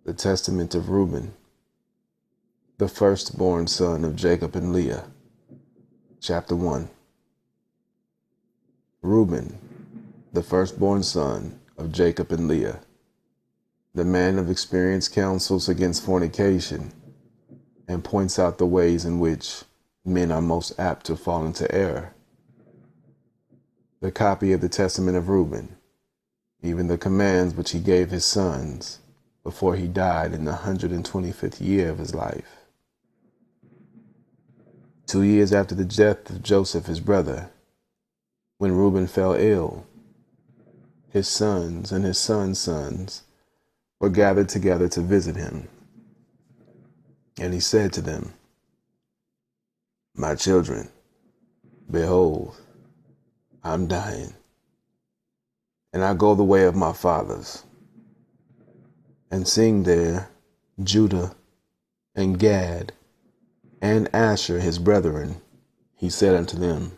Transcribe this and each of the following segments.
The Testament of Ruben, the firstborn son of Jacob and Leah. Chapter 1. Reuben, the firstborn son of Jacob and Leah, the man of experience, counsels against fornication and points out the ways in which men are most apt to fall into error. The copy of the Testament of Ruben, even the commands which he gave his sons before he died in the 125th year of his life. 2 years after the death of Joseph, his brother, when Reuben fell ill, his sons and his sons' sons were gathered together to visit him. And he said to them, "My children, behold, I'm dying, and I go the way of my fathers." And seeing there Judah and Gad and Asher his brethren, he said unto them,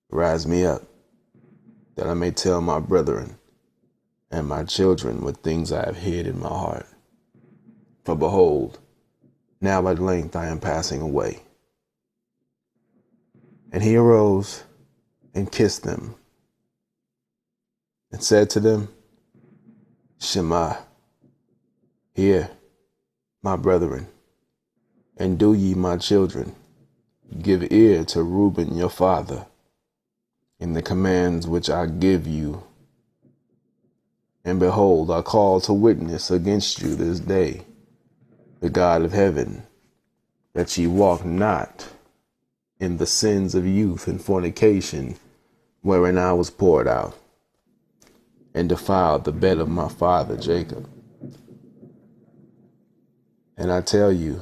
"Rise me up, that I may tell my brethren and my children what things I have hid in my heart. For behold, now at length I am passing away." And he arose and kissed them, and said to them, "Shema, hear, my brethren, and do ye, my children, give ear to Reuben your father, in the commands which I give you. And behold, I call to witness against you this day the God of heaven, that ye walk not in the sins of youth and fornication, wherein I was poured out, and defiled the bed of my father Jacob. And I tell you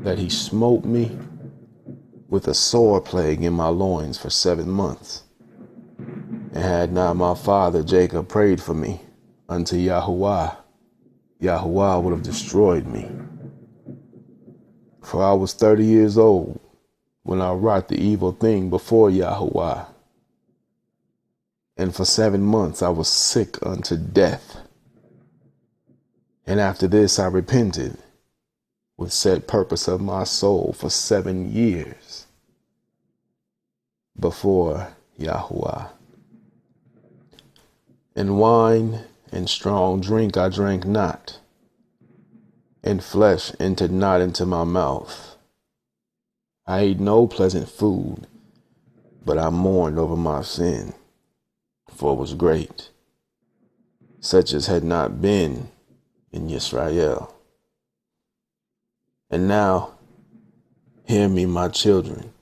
that he smote me with a sore plague in my loins for 7 months. And had not my father Jacob prayed for me unto Yahudah, Yahudah would have destroyed me. For I was 30 years old when I wrought the evil thing before Yahudah. And for 7 months I was sick unto death. And after this I repented with set purpose of my soul for 7 years before Yahudah. And wine and strong drink I drank not, and flesh entered not into my mouth. I ate no pleasant food, but I mourned over my sin, for it was great, such as had not been in Israel. And now, hear me, my children,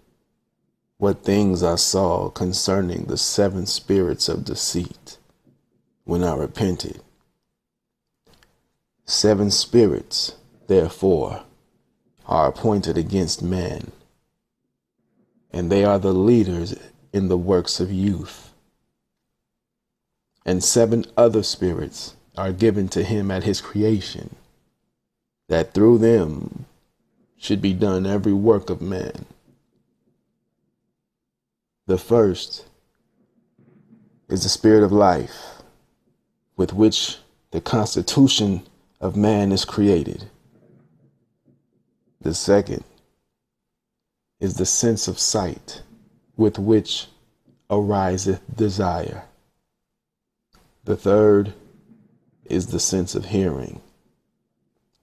what things I saw concerning the 7 spirits of deceit, when I repented. 7 spirits, therefore, are appointed against man, and they are the leaders in the works of youth. And 7 other spirits are given to him at his creation, that through them should be done every work of man. The first is the spirit of life, with which the constitution of man is created. The second is the sense of sight, with which ariseth desire. The third is the sense of hearing,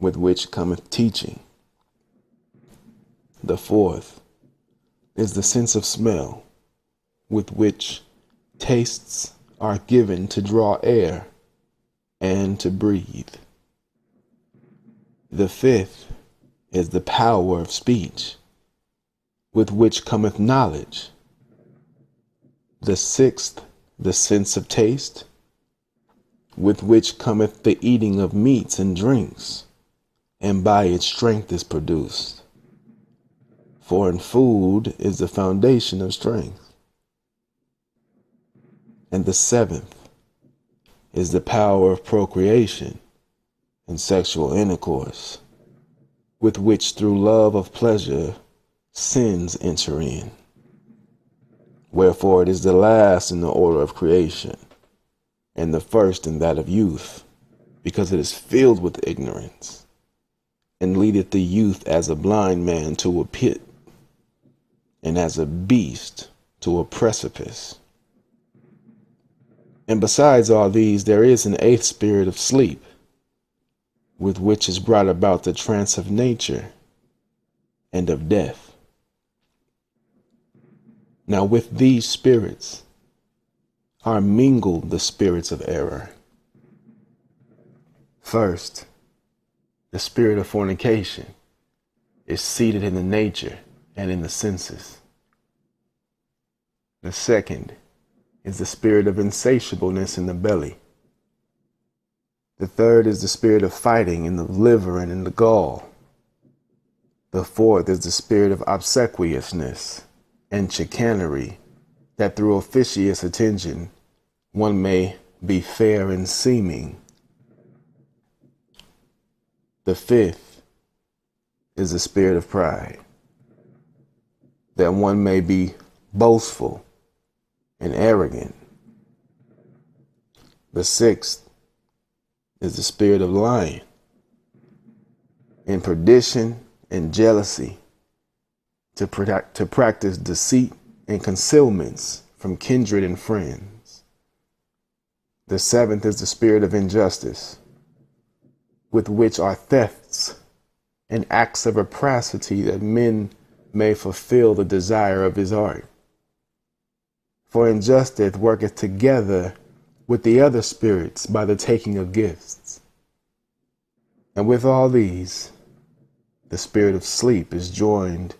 with which cometh teaching. The fourth is the sense of smell, with which tastes are given to draw air and to breathe. The fifth is the power of speech, with which cometh knowledge. The sixth, the sense of taste, with which cometh the eating of meats and drinks, and by its strength is produced. For in food is the foundation of strength. And the seventh is the power of procreation and sexual intercourse, with which through love of pleasure sins enter in. Wherefore it is the last in the order of creation, and the first in that of youth, because it is filled with ignorance, and leadeth the youth as a blind man to a pit, and as a beast to a precipice. And besides all these, there is an eighth spirit of sleep, with which is brought about the trance of nature and of death. Now with these spirits are mingled the spirits of error. First, the spirit of fornication is seated in the nature and in the senses. The second is the spirit of insatiableness in the belly. The third is the spirit of fighting in the liver and in the gall. The fourth is the spirit of obsequiousness and chicanery, that through officious attention one may be fair in seeming. The fifth is the spirit of pride, that one may be boastful and arrogant. The sixth is the spirit of lying, in perdition and jealousy, to practice deceit and concealments from kindred and friends. The seventh is the spirit of injustice, with which are thefts and acts of rapacity, that men may fulfill the desire of his heart. For injustice worketh together with the other spirits by the taking of gifts. And with all these, the spirit of sleep is joined,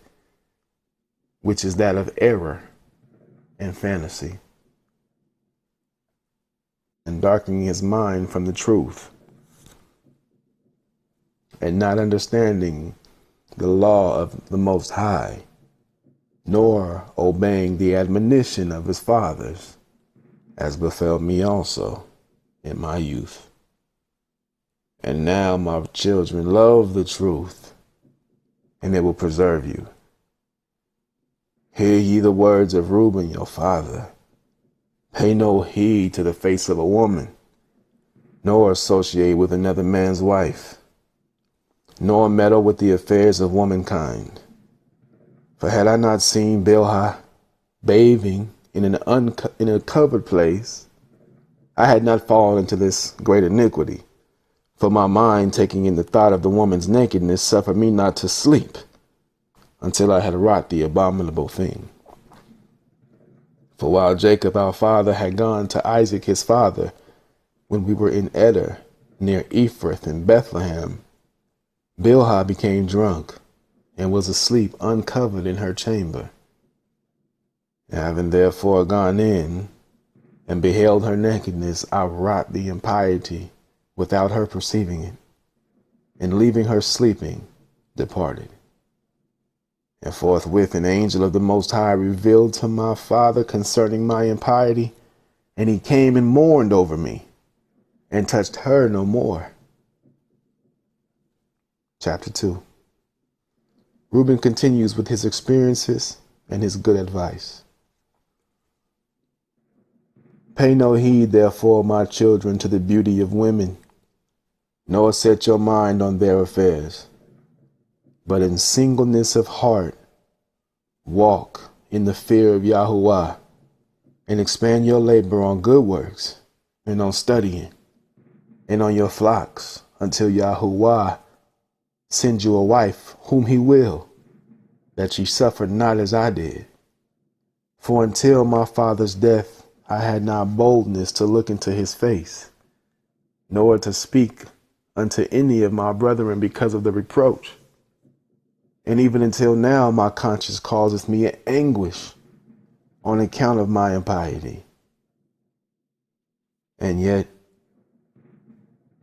which is that of error and fantasy, and darkening his mind from the truth, and not understanding the law of the Most High, nor obeying the admonition of his fathers, as befell me also in my youth. And now, my children, love the truth, and it will preserve you. Hear ye the words of Ruben your father. Pay no heed to the face of a woman, nor associate with another man's wife, nor meddle with the affairs of womankind. For had I not seen Bilhah bathing in a covered place, I had not fallen into this great iniquity. For my mind, taking in the thought of the woman's nakedness, suffered me not to sleep, until I had wrought the abominable thing. For while Jacob our father had gone to Isaac his father, when we were in Eder, near Ephrath in Bethlehem, Bilhah became drunk, and was asleep uncovered in her chamber. Having therefore gone in, and beheld her nakedness, I wrought the impiety without her perceiving it, and leaving her sleeping, departed. And forthwith an angel of the Most High revealed to my father concerning my impiety, and he came and mourned over me, and touched her no more. Chapter 2. Ruben continues with his experiences and his good advice. Pay no heed, therefore, my children, to the beauty of women, nor set your mind on their affairs, but in singleness of heart walk in the fear of Yahudah, and expand your labor on good works, and on studying, and on your flocks, until Yahudah send you a wife whom he will, that ye suffer not as I did. For until my father's death, I had not boldness to look into his face, nor to speak unto any of my brethren because of the reproach. And even until now, my conscience causeth me anguish on account of my impiety. And yet,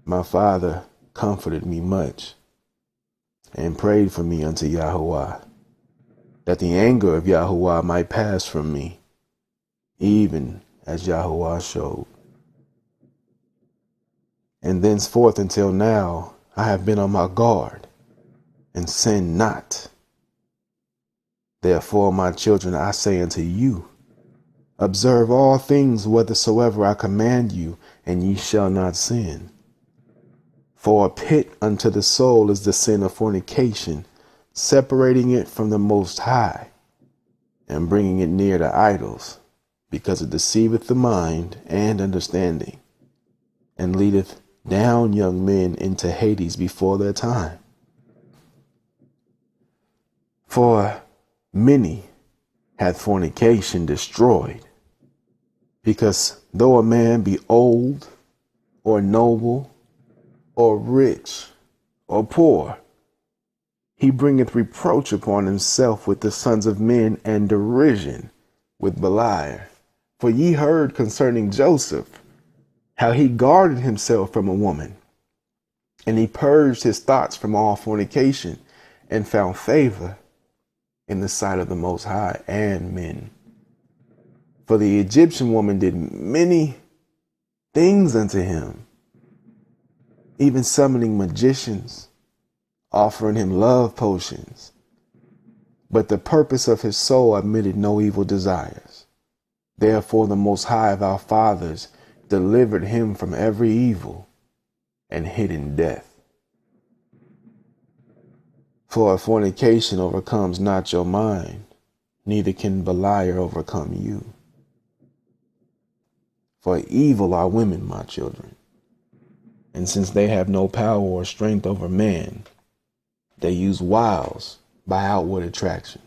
my father comforted me much, and prayed for me unto Yahudah, that the anger of Yahudah might pass from me, even as Yahudah showed. And thenceforth until now, I have been on my guard, and sinned not. Therefore, my children, I say unto you, observe all things whatsoever I command you, and ye shall not sin. For a pit unto the soul is the sin of fornication, separating it from the Most High, and bringing it near to idols, because it deceiveth the mind and understanding, and leadeth down young men into Hades before their time. For many hath fornication destroyed, because though a man be old, or noble, or rich, or poor, he bringeth reproach upon himself with the sons of men, and derision with Beliar. For ye heard concerning Joseph, how he guarded himself from a woman, and he purged his thoughts from all fornication, and found favor in the sight of the Most High and men. For the Egyptian woman did many things unto him, even summoning magicians, offering him love potions. But the purpose of his soul admitted no evil desires. Therefore the Most High of our fathers delivered him from every evil and hidden death. For if fornication overcomes not your mind, neither can Beliar overcome you. For evil are women, my children, and since they have no power or strength over man, they use wiles by outward attractions,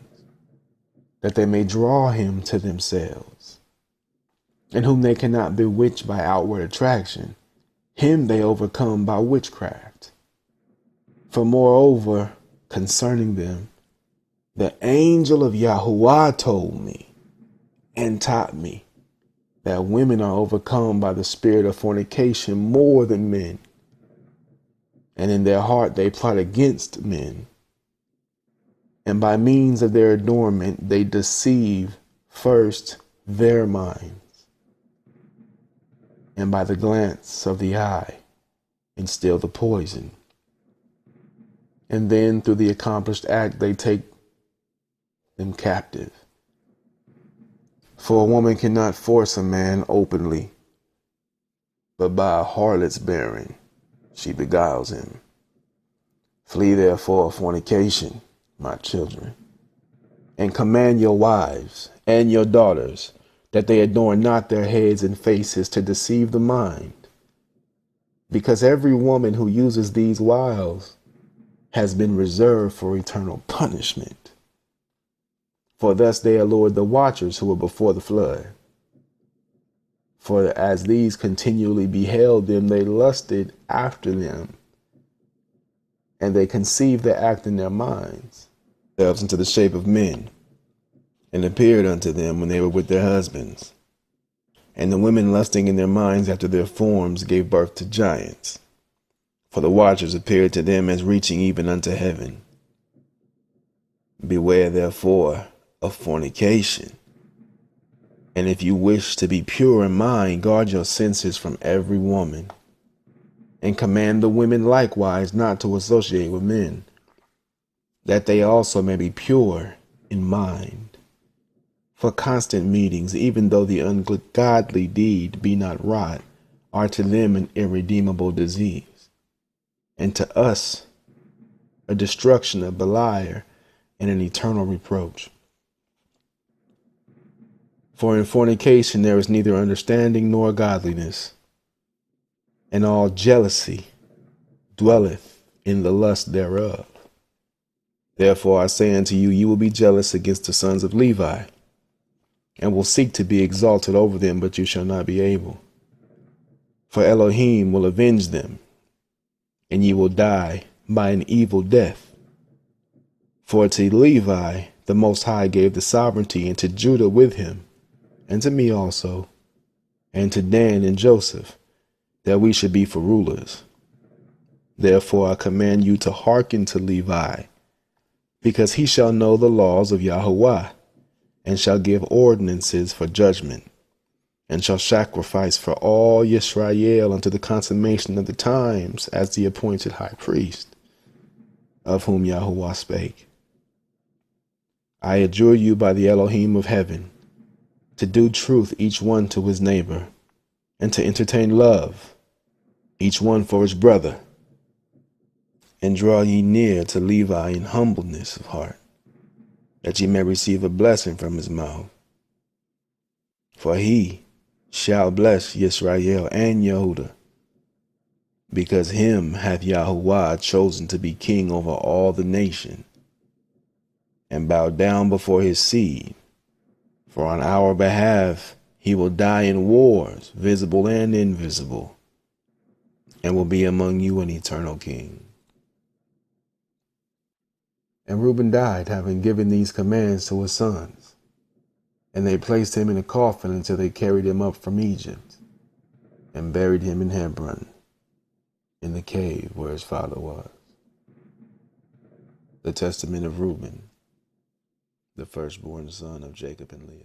that they may draw him to themselves. And whom they cannot bewitch by outward attraction, him they overcome by witchcraft. For moreover, concerning them, the angel of Yahudah told me and taught me that women are overcome by the spirit of fornication more than men, and in their heart they plot against men, and by means of their adornment they deceive first their minds, and by the glance of the eye instill the poison, and then through the accomplished act they take them captive. For a woman cannot force a man openly, but by a harlot's bearing she beguiles him. Flee therefore fornication, my children, and command your wives and your daughters that they adorn not their heads and faces to deceive the mind, because every woman who uses these wiles has been reserved for eternal punishment. For thus they allured the watchers who were before the flood. For as these continually beheld them, they lusted after them, and they conceived the act in their minds, themselves into the shape of men, and appeared unto them when they were with their husbands. And the women lusting in their minds after their forms gave birth to giants. For the watchers appeared to them as reaching even unto heaven. Beware therefore of fornication. And if you wish to be pure in mind, guard your senses from every woman, and command the women likewise not to associate with men, that they also may be pure in mind. For constant meetings, even though the ungodly deed be not wrought, are to them an irredeemable disease, and to us a destruction of Beliar and an eternal reproach. For in fornication there is neither understanding nor godliness, and all jealousy dwelleth in the lust thereof. Therefore I say unto you, you will be jealous against the sons of Levi, and will seek to be exalted over them, but you shall not be able. For Elohim will avenge them, and ye will die by an evil death. For to Levi the Most High gave the sovereignty, and to Judah with him, and to me also, and to Dan and Joseph, that we should be for rulers. Therefore I command you to hearken to Levi, because he shall know the laws of Yahudah, and shall give ordinances for judgment, and shall sacrifice for all Yisrael unto the consummation of the times, as the appointed high priest, of whom Yahudah spake. I adjure you by the Elohim of heaven, to do truth each one to his neighbor, and to entertain love each one for his brother, and draw ye near to Levi in humbleness of heart, that ye may receive a blessing from his mouth. For he shall bless Yisrael and Yahudah, because him hath Yahudah chosen to be king over all the nation, and bow down before his seed. For on our behalf he will die in wars, visible and invisible, and will be among you an eternal king. And Reuben died, having given these commands to his sons. And they placed him in a coffin until they carried him up from Egypt, and buried him in Hebron, in the cave where his father was. The Testament of Ruben, the firstborn son of Jacob and Leah.